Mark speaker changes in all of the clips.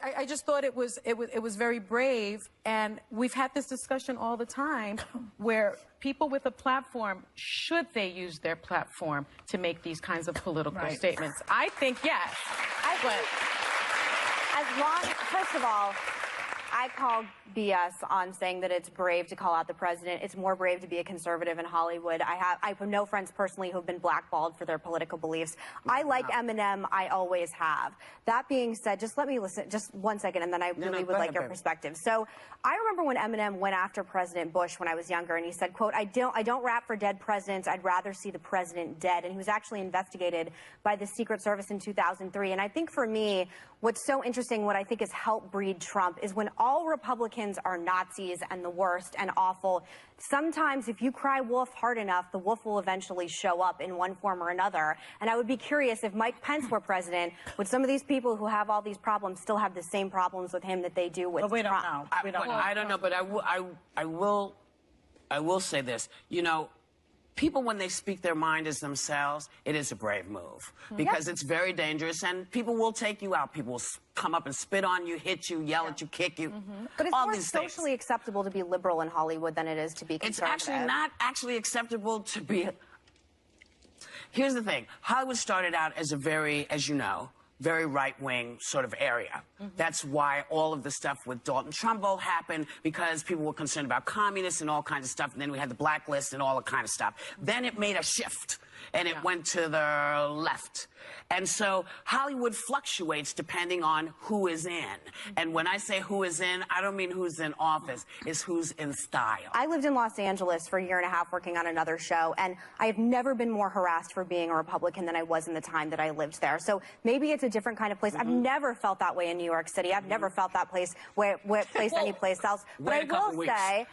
Speaker 1: I just thought it was very brave, and we've had this discussion all the time, where people with a platform, should they use their platform to make these kinds of political statements? I think yes.
Speaker 2: First of all, I call BS on saying that it's brave to call out the president. It's more brave to be a conservative in Hollywood. I have no friends personally who've been blackballed for their political beliefs. I like Eminem. I always have. That being said, just let me listen just 1 second, and then I really would like your perspective. So I remember when Eminem went after President Bush when I was younger, and he said, quote, I don't rap for dead presidents. I'd rather see the president dead. And he was actually investigated by the Secret Service in 2003. And I think for me, what's so interesting, what I think has helped breed Trump, is when all Republicans are Nazis and the worst and awful, sometimes if you cry wolf hard enough, the wolf will eventually show up in one form or another. And I would be curious, if Mike Pence were president, would some of these people who have all these problems still have the same problems with him that they do with Trump?
Speaker 3: We don't know. I don't know, but I will say this. You know, people, when they speak their mind as themselves, it is a brave move, because it's very dangerous, and people will take you out. People will come up and spit on you, hit you, yell at you, kick you.
Speaker 2: But it's more socially acceptable to be liberal in Hollywood than it is to be conservative.
Speaker 3: It's actually not acceptable to be... Here's the thing. Hollywood started out as a very, as you know, very right-wing sort of area. That's why all of the stuff with Dalton Trumbo happened, because people were concerned about communists and all kinds of stuff, and then we had the blacklist and all that kind of stuff. Then it made a shift, and it went to the left. And so Hollywood fluctuates depending on who is in. And when I say who is in, I don't mean who's in office, it's who's in style.
Speaker 2: I lived in Los Angeles for a year and a half working on another show, and I have never been more harassed for being a Republican than I was in the time that I lived there. So maybe it's a different kind of place. I've never felt that way in New York City. I've never felt that place any place else. But I will say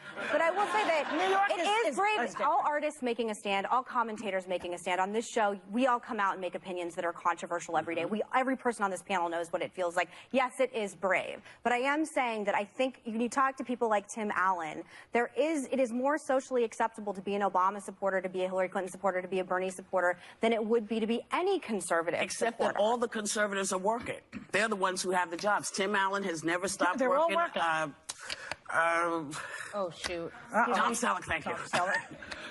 Speaker 2: that New York it is brave. All artists making a stand, all commentators making a stand. On this show, we all come out and make opinions that are controversial every day. Every person on this panel knows what it feels like. Yes, it is brave. But I am saying that I think when you talk to people like Tim Allen, it is more socially acceptable to be an Obama supporter, to be a Hillary Clinton supporter, to be a Bernie supporter, than it would be to be any conservative
Speaker 3: Except
Speaker 2: supporter.
Speaker 3: that all the conservatives are working. They're the ones who have the jobs. Tim Allen has never stopped
Speaker 1: They're
Speaker 3: working.
Speaker 1: all working.
Speaker 2: Oh, shoot.
Speaker 3: Tom Selleck, thank you.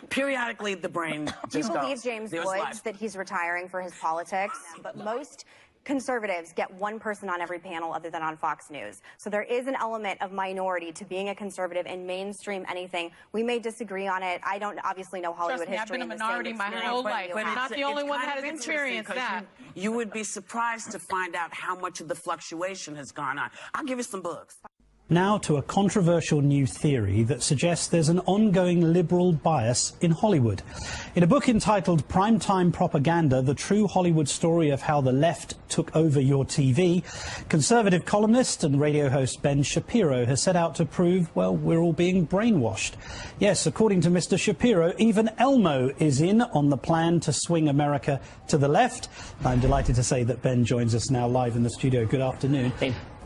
Speaker 3: Periodically, the brain just
Speaker 2: Do you believe
Speaker 3: goes.
Speaker 2: James Woods that he's retiring for his politics? But most conservatives get one person on every panel other than on Fox News. So there is an element of minority to being a conservative in mainstream anything. We may disagree on it. I don't obviously know Hollywood history.
Speaker 1: I've been a minority my whole life, but I'm not the only one that has experienced that.
Speaker 3: You would be surprised to find out how much of the fluctuation has gone on. I'll give you some books.
Speaker 4: Now to a controversial new theory that suggests there's an ongoing liberal bias in Hollywood. In a book entitled Primetime Propaganda, the true Hollywood story of how the left took over your TV, conservative columnist and radio host Ben Shapiro has set out to prove, well, we're all being brainwashed. Yes, according to Mr. Shapiro, even Elmo is in on the plan to swing America to the left. I'm delighted to say that Ben joins us now live in the studio. Good afternoon.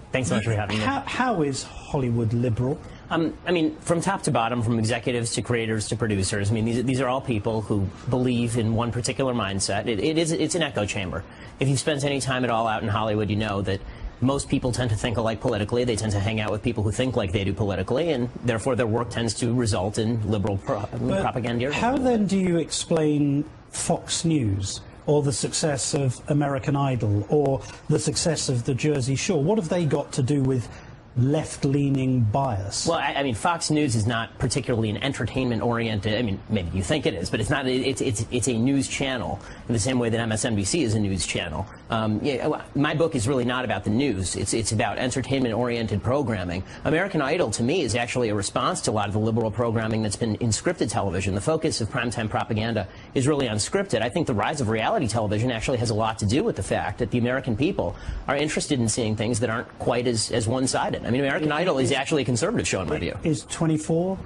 Speaker 5: Thanks so much for having me.
Speaker 4: How is Hollywood liberal?
Speaker 5: I mean, from top to bottom, from executives to creators to producers, I mean, these are all people who believe in one particular mindset. It's an echo chamber. If you've spent any time at all out in Hollywood, you know that most people tend to think alike politically. They tend to hang out with people who think like they do politically, and therefore their work tends to result in liberal propaganda.
Speaker 4: How then do you explain Fox News, or the success of American Idol, or the success of the Jersey Shore? What have they got to do with left-leaning bias?
Speaker 5: Well, I mean, Fox News is not particularly an entertainment-oriented. I mean, maybe you think it is, but it's not. It's a news channel in the same way that MSNBC is a news channel. My book is really not about the news. It's about entertainment-oriented programming. American Idol, to me, is actually a response to a lot of the liberal programming that's been in scripted television. The focus of primetime propaganda is really unscripted. I think the rise of reality television actually has a lot to do with the fact that the American people are interested in seeing things that aren't quite as one-sided. I mean, American Idol is actually a conservative show, in my view.
Speaker 4: Is 24?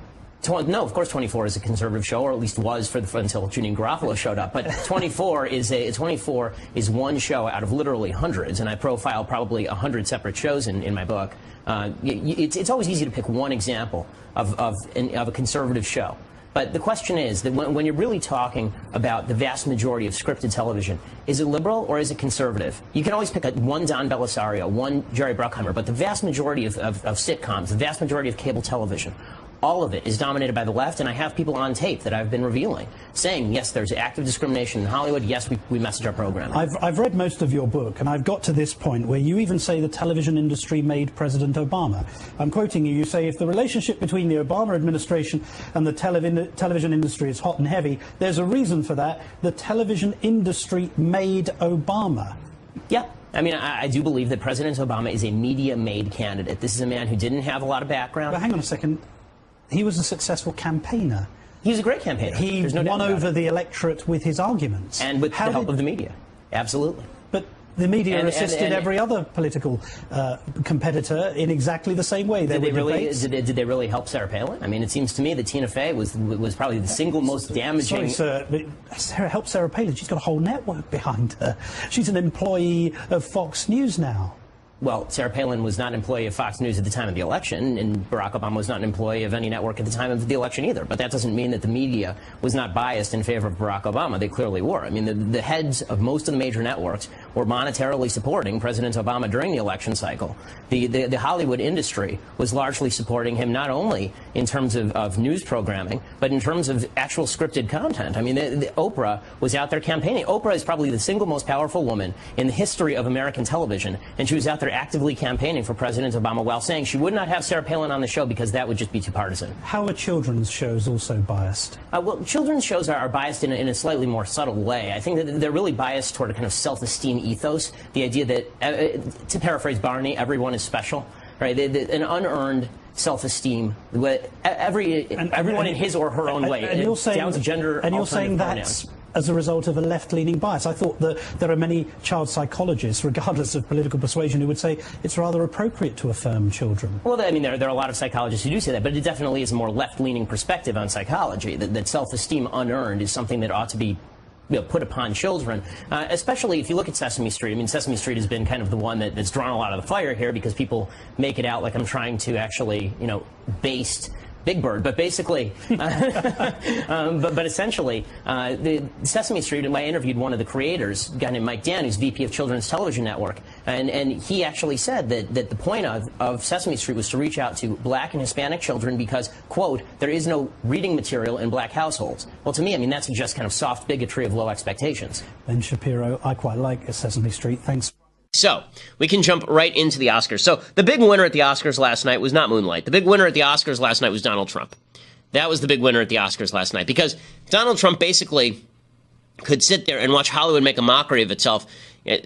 Speaker 5: No, of course 24 is a conservative show, or at least was until Janine Garofalo showed up. But 24 is one show out of literally hundreds, and I profile probably 100 separate shows in my book. It's always easy to pick one example of a conservative show. But the question is that when you're really talking about the vast majority of scripted television, is it liberal or is it conservative? You can always pick one Don Belisario, one Jerry Bruckheimer, but the vast majority of sitcoms, the vast majority of cable television, all of it is dominated by the left, and I have people on tape that I've been revealing, saying, yes, there's active discrimination in Hollywood, yes, we message our programming.
Speaker 4: I've read most of your book, and I've got to this point where you even say the television industry made President Obama. I'm quoting you. You say, if the relationship between the Obama administration and the television industry is hot and heavy, there's a reason for that. The television industry made Obama.
Speaker 5: Yeah. I mean, I do believe that President Obama is a media-made candidate. This is a man who didn't have a lot of background.
Speaker 4: But hang on a second. He was a successful campaigner.
Speaker 5: He was a great campaigner.
Speaker 4: He won over the electorate with his arguments.
Speaker 5: And with the help of the media. Absolutely.
Speaker 4: But the media assisted every other political competitor in exactly the same way.
Speaker 5: Did they really help Sarah Palin? I mean, it seems to me that Tina Fey was probably the single most damaging...
Speaker 4: Sorry, sir, but Sarah helped Sarah Palin. She's got a whole network behind her. She's an employee of Fox News now.
Speaker 5: Well, Sarah Palin was not an employee of Fox News at the time of the election, and Barack Obama was not an employee of any network at the time of the election either. But that doesn't mean that the media was not biased in favor of Barack Obama. They clearly were. I mean, the heads of most of the major networks were monetarily supporting President Obama during the election cycle. The Hollywood industry was largely supporting him, not only in terms of news programming, but in terms of actual scripted content. I mean, Oprah was out there campaigning. Oprah is probably the single most powerful woman in the history of American television, and she was out there actively campaigning for President Obama while saying she would not have Sarah Palin on the show because that would just be too partisan.
Speaker 4: How are children's shows also biased?
Speaker 5: Well, children's shows are biased in a slightly more subtle way. I think that they're really biased toward a kind of self-esteem ethos, the idea that, to paraphrase Barney, everyone is special, right? An unearned self-esteem, everyone in his or her own way, down to gender.
Speaker 4: And you're saying that's as a result of a left-leaning bias. I thought that there are many child psychologists, regardless of political persuasion, who would say it's rather appropriate to affirm children.
Speaker 5: Well, I mean, there are a lot of psychologists who do say that, but it definitely is a more left-leaning perspective on psychology, that self-esteem unearned is something that ought to be put upon children, especially if you look at Sesame Street. I mean, Sesame Street has been kind of the one that's drawn a lot of the fire here because people make it out like I'm trying to actually, baste Big Bird, but basically, but essentially, the Sesame Street, I interviewed one of the creators, a guy named Mike Dan, who's VP of Children's Television Network, and he actually said that the point of Sesame Street was to reach out to black and Hispanic children because, quote, there is no reading material in black households. Well, to me, I mean, that's just kind of soft bigotry of low expectations.
Speaker 4: Ben Shapiro, I quite like Sesame Street. Thanks.
Speaker 6: So, we can jump right into the Oscars. So, the big winner at the Oscars last night was not Moonlight. The big winner at the Oscars last night was Donald Trump. That was the big winner at the Oscars last night because Donald Trump basically could sit there and watch Hollywood make a mockery of itself.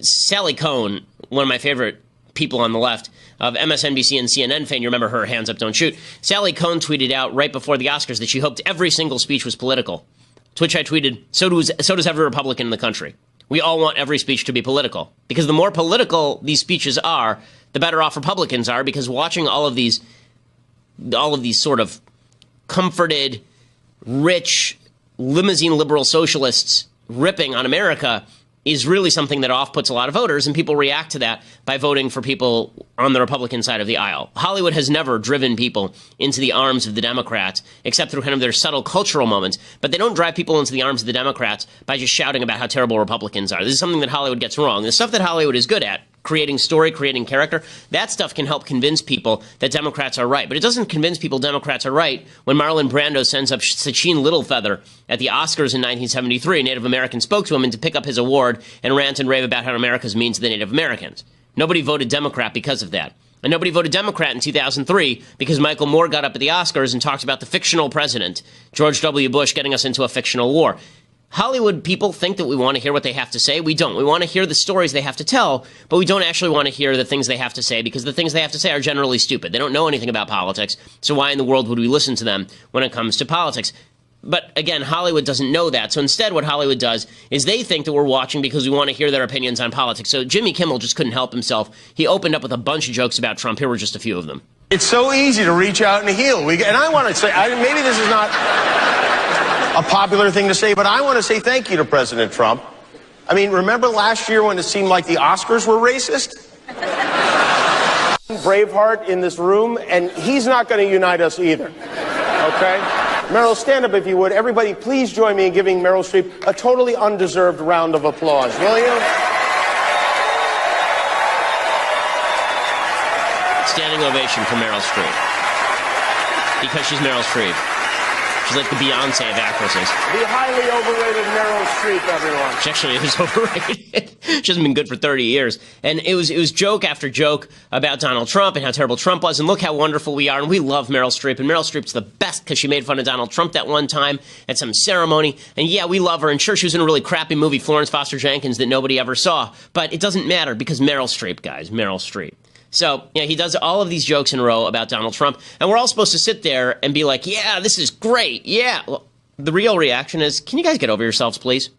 Speaker 6: Sally Cohn, one of my favorite people on the left, of MSNBC and CNN fame, you remember her, hands up, don't shoot. Sally Cohn tweeted out right before the Oscars that she hoped every single speech was political. To which I tweeted, so does every Republican in the country. We all want every speech to be political. Because the more political these speeches are, the better off Republicans are, because watching all of these sort of comforted, rich, limousine liberal socialists ripping on America is really something that off-puts a lot of voters, and people react to that by voting for people on the Republican side of the aisle. Hollywood has never driven people into the arms of the Democrats, except through kind of their subtle cultural moments, but they don't drive people into the arms of the Democrats by just shouting about how terrible Republicans are. This is something that Hollywood gets wrong. The stuff that Hollywood is good at, creating story, creating character, that stuff can help convince people that Democrats are right. But it doesn't convince people Democrats are right when Marlon Brando sends up Sacheen Littlefeather at the Oscars in 1973, a Native American spokeswoman, to pick up his award and rant and rave about how America's mean to the Native Americans. Nobody voted Democrat because of that. And nobody voted Democrat in 2003 because Michael Moore got up at the Oscars and talked about the fictional president, George W. Bush, getting us into a fictional war. Hollywood people think that we want to hear what they have to say. We don't. We want to hear the stories they have to tell, but we don't actually want to hear the things they have to say because the things they have to say are generally stupid. They don't know anything about politics, so why in the world would we listen to them when it comes to politics? But again, Hollywood doesn't know that. So instead, what Hollywood does is they think that we're watching because we want to hear their opinions on politics. So Jimmy Kimmel just couldn't help himself. He opened up with a bunch of jokes about Trump. Here were just a few of them.
Speaker 7: It's so easy to reach out and heal. And I want to say, maybe this is not a popular thing to say, but I want to say thank you to President Trump. I mean, remember last year when it seemed like the Oscars were racist? Braveheart in this room, and he's not going to unite us either, okay? Meryl, stand up if you would. Everybody, please join me in giving Meryl Streep a totally undeserved round of applause, will you?
Speaker 6: Standing ovation for Meryl Streep. Because she's Meryl Streep. She's like the Beyonce of actresses.
Speaker 7: The highly overrated Meryl Streep, everyone.
Speaker 6: She actually is overrated. She hasn't been good for 30 years. And it was joke after joke about Donald Trump and how terrible Trump was, and look how wonderful we are, and we love Meryl Streep, and Meryl Streep's the best because she made fun of Donald Trump that one time at some ceremony, and yeah, we love her, and sure, she was in a really crappy movie, Florence Foster Jenkins, that nobody ever saw, but it doesn't matter because Meryl Streep, guys, Meryl Streep. So, yeah, he does all of these jokes in a row about Donald Trump, and we're all supposed to sit there and be like, yeah, this is great, yeah. Well, the real reaction is, can you guys get over yourselves, please?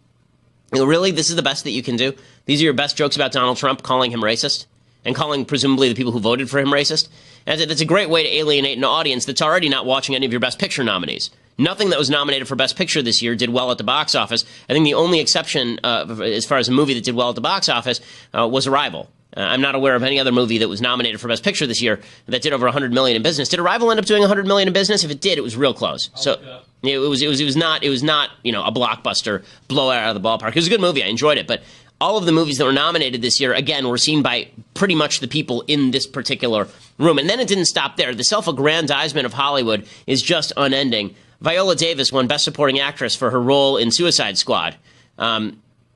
Speaker 6: You know, really, this is the best that you can do? These are your best jokes about Donald Trump, calling him racist, and calling, presumably, the people who voted for him racist? And it's a great way to alienate an audience that's already not watching any of your Best Picture nominees. Nothing that was nominated for Best Picture this year did well at the box office. I think the only exception, as far as a movie that did well at the box office, was Arrival. I'm not aware of any other movie that was nominated for Best Picture this year that did over $100 million in business. Did Arrival end up doing $100 million in business? If it did, it was real close. So it was not a blockbuster blowout out of the ballpark. It was a good movie. I enjoyed it, but all of the movies that were nominated this year, again, were seen by pretty much the people in this particular room. And then it didn't stop there. The self-aggrandizement of Hollywood is just unending. Viola Davis won Best Supporting Actress for her role in Suicide Squad.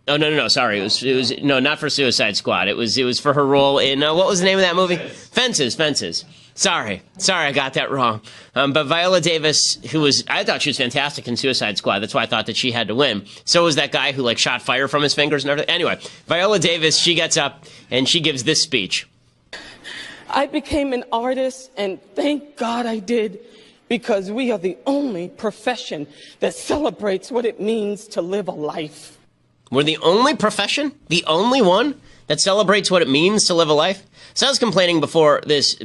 Speaker 6: Oh, no, sorry. It was no, not for Suicide Squad. It was for her role in, what was the name of that movie? Fences. Sorry, I got that wrong. But Viola Davis, I thought she was fantastic in Suicide Squad. That's why I thought that she had to win. So was that guy who, like, shot fire from his fingers and everything. Anyway, Viola Davis, she gets up and she gives this speech.
Speaker 8: I became an artist, and thank God I did, because we are the only profession that celebrates what it means to live a life.
Speaker 6: We're the only profession, the only one that celebrates what it means to live a life. So I was complaining before this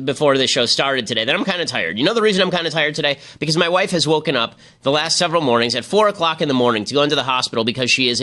Speaker 6: show started today that I'm kind of tired. You know the reason I'm kind of tired today? Because my wife has woken up the last several mornings at 4 o'clock in the morning to go into the hospital because she is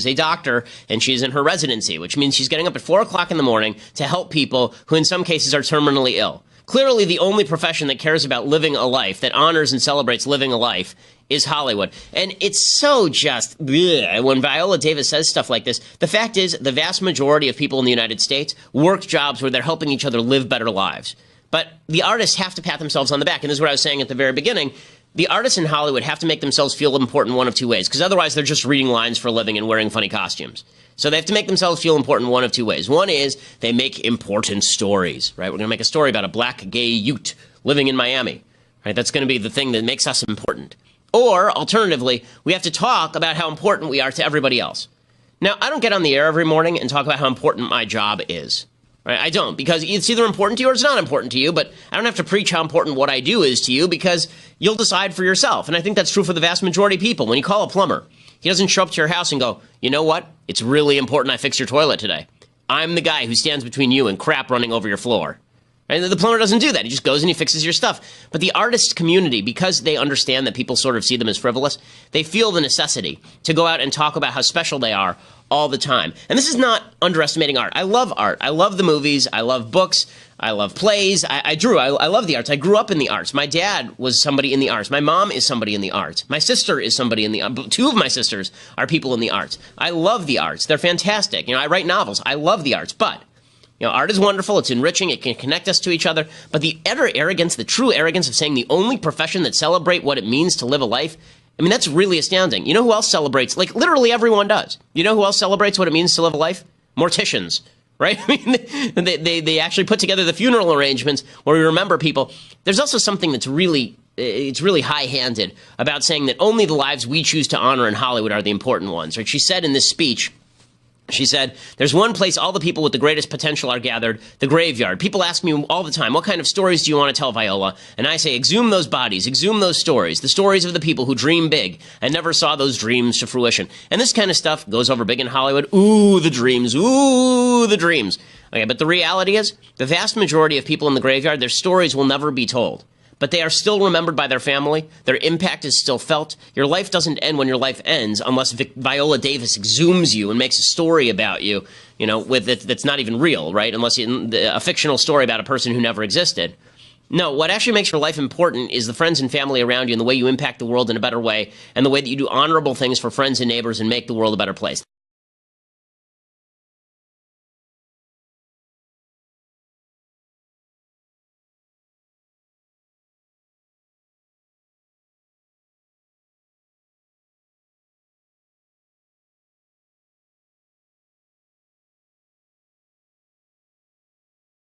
Speaker 6: a doctor and she is in her residency, which means she's getting up at 4 o'clock in the morning to help people who in some cases are terminally ill. Clearly, the only profession that cares about living a life, that honors and celebrates living a life, is Hollywood. And it's so just bleh, when Viola Davis says stuff like this. The fact is, the vast majority of people in the United States work jobs where they're helping each other live better lives. But the artists have to pat themselves on the back. And this is what I was saying at the very beginning. The artists in Hollywood have to make themselves feel important one of two ways, because otherwise they're just reading lines for a living and wearing funny costumes. So they have to make themselves feel important one of two ways. One is they make important stories, right? We're going to make a story about a black gay Ute living in Miami, right? That's going to be the thing that makes us important. Or, alternatively, we have to talk about how important we are to everybody else. Now, I don't get on the air every morning and talk about how important my job is. Right? I don't, because it's either important to you or it's not important to you, but I don't have to preach how important what I do is to you because you'll decide for yourself. And I think that's true for the vast majority of people. When you call a plumber, he doesn't show up to your house and go, you know what? It's really important I fix your toilet today. I'm the guy who stands between you and crap running over your floor. And the plumber doesn't do that. He just goes and he fixes your stuff. But the artist community, because they understand that people sort of see them as frivolous, they feel the necessity to go out and talk about how special they are all the time. And this is not underestimating art. I love art. I love the movies. I love books. I love plays. I love the arts. I grew up in the arts. My dad was somebody in the arts. My mom is somebody in the arts. My sister is somebody in the arts. Two of my sisters are people in the arts. I love the arts. They're fantastic. You know, I write novels. I love the arts. But art is wonderful. It's enriching. It can connect us to each other. But the utter arrogance, the true arrogance of saying the only profession that celebrate what it means to live a life, I mean, that's really astounding. You know who else celebrates? Like, literally everyone does. You know who else celebrates what it means to live a life? Morticians, right? I mean, they actually put together the funeral arrangements where we remember people. There's also something that's really high-handed about saying that only the lives we choose to honor in Hollywood are the important ones. Right? She said in this speech, she said, there's one place all the people with the greatest potential are gathered, the graveyard. People ask me all the time, what kind of stories do you want to tell, Viola? And I say, exhume those bodies, exhume those stories, the stories of the people who dream big and never saw those dreams to fruition. And this kind of stuff goes over big in Hollywood. Ooh, the dreams. Ooh, the dreams. Okay, but the reality is, the vast majority of people in the graveyard, their stories will never be told. But they are still remembered by their family. Their impact is still felt. Your life doesn't end when your life ends unless Viola Davis exhumes you and makes a story about you, that's not even real, right? Unless a fictional story about a person who never existed. No, what actually makes your life important is the friends and family around you and the way you impact the world in a better way and the way that you do honorable things for friends and neighbors and make the world a better place.